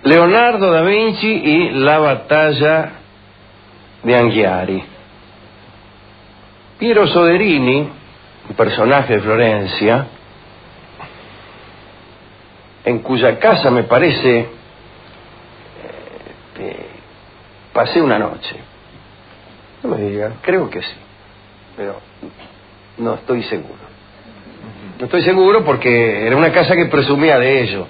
Leonardo da Vinci y la batalla de Anghiari. Piero Soderini, un personaje de Florencia, en cuya casa me parece pasé una noche. No me diga, creo que sí, pero no estoy seguro. No estoy seguro porque era una casa que presumía de ello.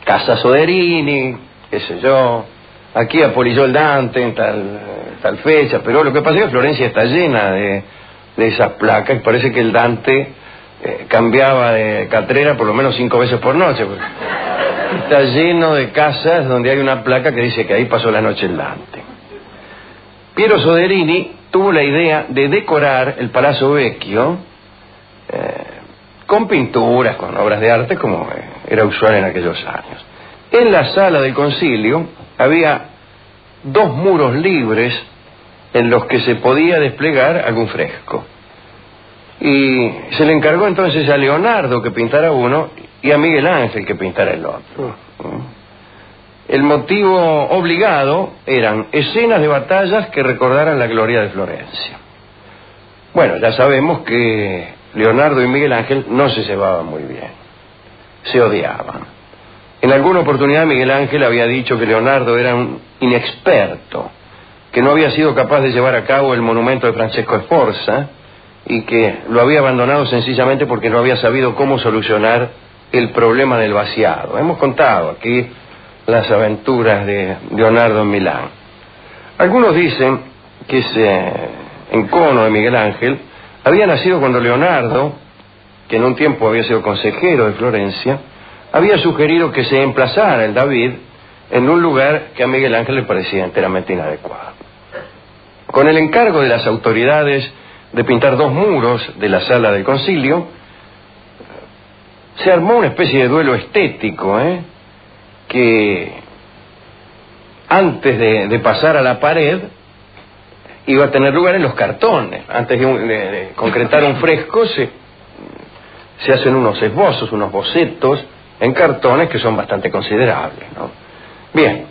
Casa Soderini, qué sé yo, aquí apolilló el Dante en tal fecha, pero lo que pasa es que Florencia está llena de esas placas y parece que el Dante cambiaba de catrera por lo menos 5 veces por noche. Está lleno de casas donde hay una placa que dice que ahí pasó la noche el Dante. Piero Soderini tuvo la idea de decorar el Palazzo Vecchio con pinturas, con obras de arte, como era usual en aquellos años. En la sala del concilio había 2 muros libres en los que se podía desplegar algún fresco. Y se le encargó entonces a Leonardo que pintara uno y a Miguel Ángel que pintara el otro. El motivo obligado eran escenas de batallas que recordaran la gloria de Florencia. Bueno, ya sabemos que Leonardo y Miguel Ángel no se llevaban muy bien, se odiaban. En alguna oportunidad Miguel Ángel había dicho que Leonardo era un inexperto, que no había sido capaz de llevar a cabo el monumento de Francesco Sforza y que lo había abandonado sencillamente porque no había sabido cómo solucionar el problema del vaciado. Hemos contado aquí las aventuras de Leonardo en Milán. Algunos dicen que ese encono de Miguel Ángel había nacido cuando Leonardo, que en un tiempo había sido consejero de Florencia, había sugerido que se emplazara el David en un lugar que a Miguel Ángel le parecía enteramente inadecuado. Con el encargo de las autoridades de pintar 2 muros de la sala del concilio, se armó una especie de duelo estético, que antes de pasar a la pared iba a tener lugar en los cartones. Antes de concretar un fresco se hacen unos esbozos, unos bocetos en cartones que son bastante considerables, ¿no? Bien,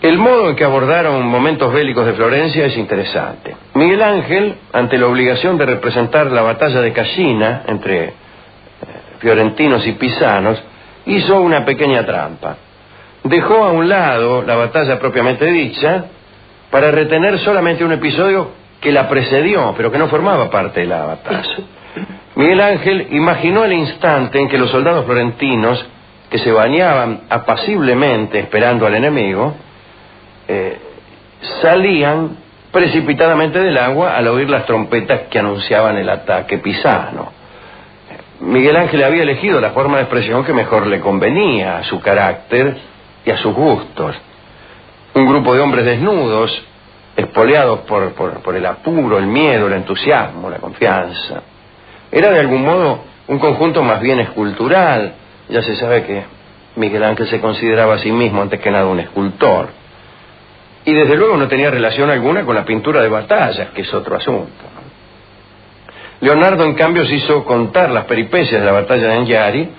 el modo en que abordaron momentos bélicos de Florencia es interesante. Miguel Ángel, ante la obligación de representar la batalla de Cassina entre fiorentinos y pisanos, hizo una pequeña trampa. Dejó a un lado la batalla propiamente dicha para retener solamente un episodio que la precedió, pero que no formaba parte de la batalla. Miguel Ángel imaginó el instante en que los soldados florentinos, que se bañaban apaciblemente esperando al enemigo, salían precipitadamente del agua al oír las trompetas que anunciaban el ataque pisano. Miguel Ángel había elegido la forma de expresión que mejor le convenía a su carácter y a sus gustos. Un grupo de hombres desnudos, espoleados por el apuro, el miedo, el entusiasmo, la confianza. Era de algún modo un conjunto más bien escultural. Ya se sabe que Miguel Ángel se consideraba a sí mismo antes que nada un escultor. Y desde luego no tenía relación alguna con la pintura de batallas, que es otro asunto, ¿no? Leonardo, en cambio, se hizo contar las peripecias de la batalla de Anghiari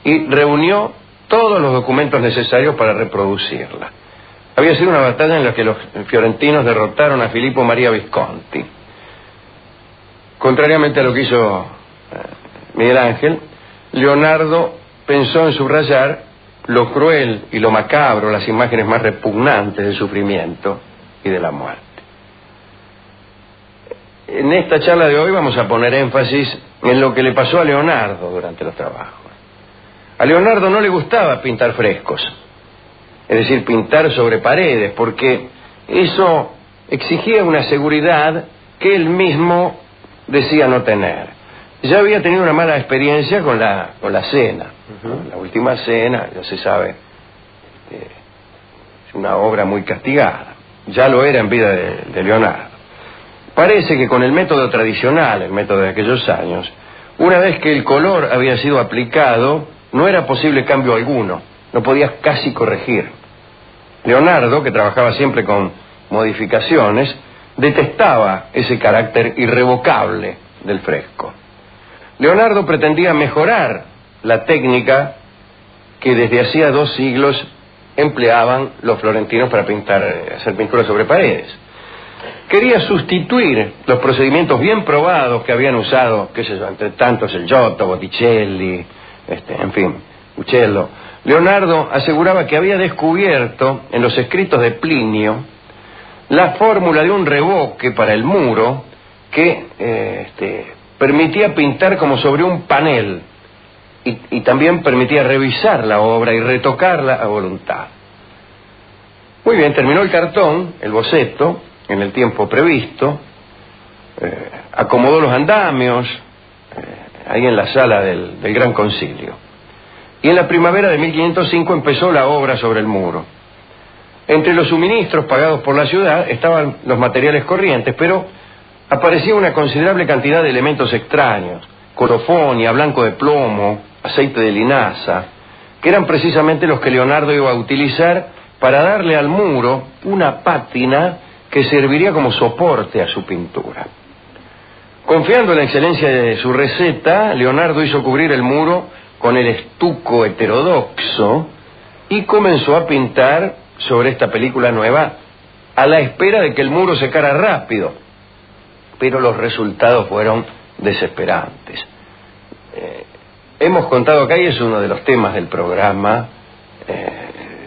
y reunió todos los documentos necesarios para reproducirla. Había sido una batalla en la que los fiorentinos derrotaron a Filippo Maria Visconti. Contrariamente a lo que hizo Miguel Ángel, Leonardo pensó en subrayar lo cruel y lo macabro, las imágenes más repugnantes del sufrimiento y de la muerte. En esta charla de hoy vamos a poner énfasis en lo que le pasó a Leonardo durante los trabajos. A Leonardo no le gustaba pintar frescos, es decir, pintar sobre paredes, porque eso exigía una seguridad que él mismo decía no tener. Ya había tenido una mala experiencia con la cena. La última cena, ya se sabe, es una obra muy castigada. Ya lo era en vida de Leonardo. Parece que con el método tradicional, el método de aquellos años, una vez que el color había sido aplicado, no era posible cambio alguno, no podías casi corregir. Leonardo, que trabajaba siempre con modificaciones, detestaba ese carácter irrevocable del fresco. Leonardo pretendía mejorar la técnica que desde hacía 2 siglos empleaban los florentinos para hacer pinturas sobre paredes. Quería sustituir los procedimientos bien probados que habían usado, qué sé yo, entre tantos el Giotto, Botticelli, en fin, Uccello. Leonardo aseguraba que había descubierto en los escritos de Plinio la fórmula de un revoque para el muro que permitía pintar como sobre un panel y también permitía revisar la obra y retocarla a voluntad. Muy bien, terminó el cartón, el boceto, en el tiempo previsto, acomodó los andamios ahí en la sala del Gran Concilio. Y en la primavera de 1505 empezó la obra sobre el muro. Entre los suministros pagados por la ciudad estaban los materiales corrientes, pero aparecía una considerable cantidad de elementos extraños: colofonia, blanco de plomo, aceite de linaza, que eran precisamente los que Leonardo iba a utilizar para darle al muro una pátina que serviría como soporte a su pintura. Confiando en la excelencia de su receta, Leonardo hizo cubrir el muro con el estuco heterodoxo y comenzó a pintar sobre esta película nueva a la espera de que el muro secara rápido, pero los resultados fueron desesperantes. Hemos contado acá, y es uno de los temas del programa,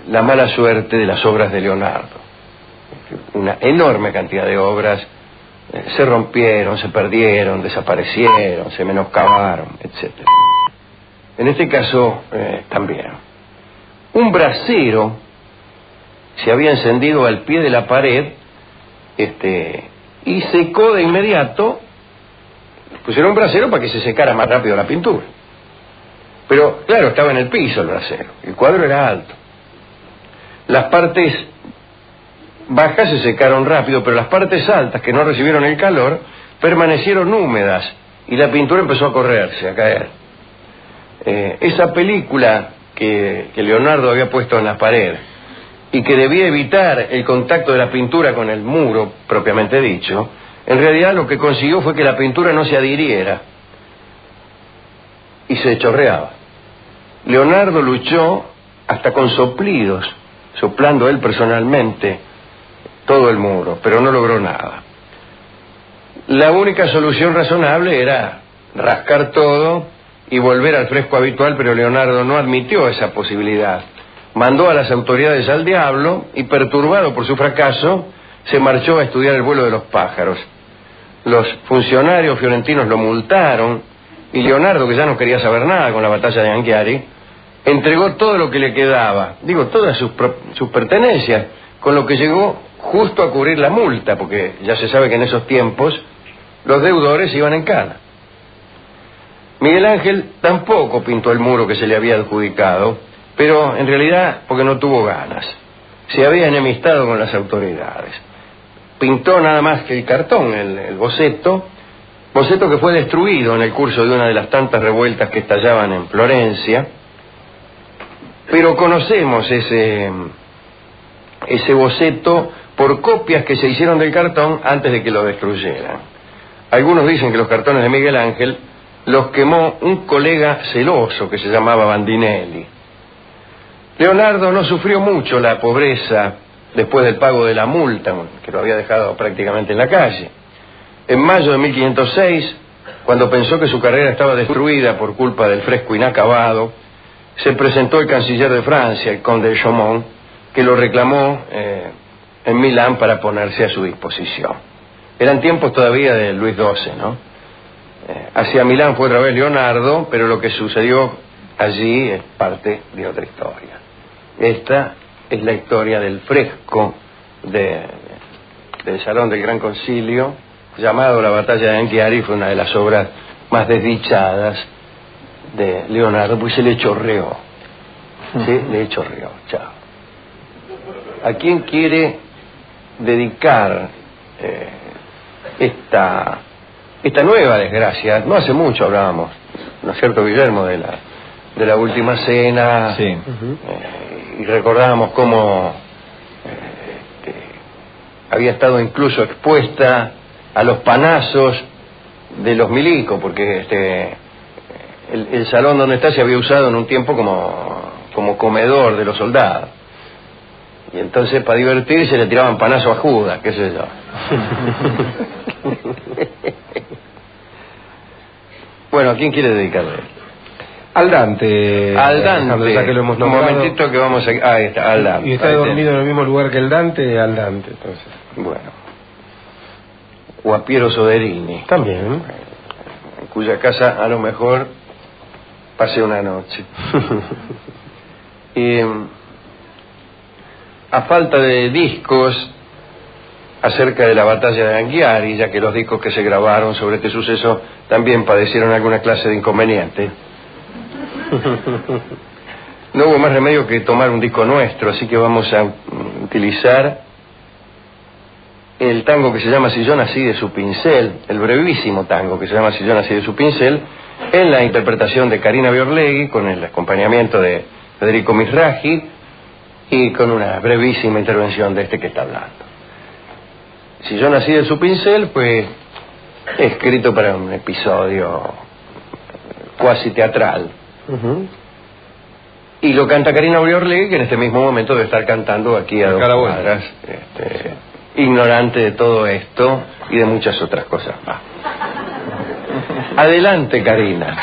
la mala suerte de las obras de Leonardo. Una enorme cantidad de obras se rompieron, se perdieron, desaparecieron, se menoscabaron, etc. En este caso también. Un brasero se había encendido al pie de la pared y secó de inmediato. Pusieron un brasero para que se secara más rápido la pintura. Pero claro, estaba en el piso el brasero, el cuadro era alto. Las partes bajas se secaron rápido, pero las partes altas, que no recibieron el calor, permanecieron húmedas y la pintura empezó a correrse, a caer. Esa película que Leonardo había puesto en la pared y que debía evitar el contacto de la pintura con el muro, propiamente dicho, en realidad lo que consiguió fue que la pintura no se adhiriera y se chorreaba. Leonardo luchó hasta con soplidos, soplando él personalmente todo el muro, pero no logró nada. La única solución razonable era rascar todo y volver al fresco habitual, pero Leonardo no admitió esa posibilidad. Mandó a las autoridades al diablo y, perturbado por su fracaso, se marchó a estudiar el vuelo de los pájaros. Los funcionarios fiorentinos lo multaron y Leonardo, que ya no quería saber nada con la batalla de Anghiari, entregó todo lo que le quedaba, todas sus pertenencias, con lo que llegó justo a cubrir la multa, porque ya se sabe que en esos tiempos los deudores iban en cana. Miguel Ángel tampoco pintó el muro que se le había adjudicado, pero en realidad porque no tuvo ganas. Se había enemistado con las autoridades. Pintó nada más que el cartón, el boceto que fue destruido en el curso de una de las tantas revueltas que estallaban en Florencia. Pero conocemos ese boceto por copias que se hicieron del cartón antes de que lo destruyeran. Algunos dicen que los cartones de Miguel Ángel los quemó un colega celoso que se llamaba Bandinelli. Leonardo no sufrió mucho la pobreza después del pago de la multa, que lo había dejado prácticamente en la calle. En mayo de 1506, cuando pensó que su carrera estaba destruida por culpa del fresco inacabado, se presentó el canciller de Francia, el conde de Chaumont, que lo reclamó en Milán para ponerse a su disposición. Eran tiempos todavía de Luis XII, ¿no? Hacia Milán fue otra vez Leonardo, pero lo que sucedió allí es parte de otra historia. Esta es la historia del fresco del Salón del Gran Concilio, llamado La Batalla de Anghiari. Fue una de las obras más desdichadas de Leonardo, pues se le chorreó. Sí, le chorreó, chao. ¿A quién quiere dedicar esta nueva desgracia? No hace mucho hablábamos, ¿no es cierto, Guillermo, de la última cena? Sí. Y recordábamos cómo había estado incluso expuesta a los panazos de los milicos, porque el salón donde está se había usado en un tiempo como como comedor de los soldados. Y entonces, para divertirse, le tiraban panazo a Judas, qué sé yo. Bueno, ¿a quién quiere dedicarle? Al Dante. Al Dante. Ya que lo hemos un momentito que vamos a... Ahí está, al Dante. Y está dormido en el mismo lugar que el Dante, al Dante, entonces. Bueno. O a Piero Soderini. También. En cuya casa a lo mejor pasé una noche. A falta de discos acerca de la batalla de Anghiari, ya que los discos que se grabaron sobre este suceso también padecieron alguna clase de inconveniente, no hubo más remedio que tomar un disco nuestro, así que vamos a utilizar el tango que se llama Si yo nací de su pincel, el brevísimo tango que se llama Si yo nací de su pincel, en la interpretación de Karina Biorlegui, con el acompañamiento de Federico Misragi y con una brevísima intervención de este que está hablando. Si yo nací de su pincel, pues escrito para un episodio cuasi teatral. Y lo canta Karina Biorlegui, que en este mismo momento debe estar cantando aquí a 2 cuadras, ignorante de todo esto y de muchas otras cosas más. Adelante, Karina.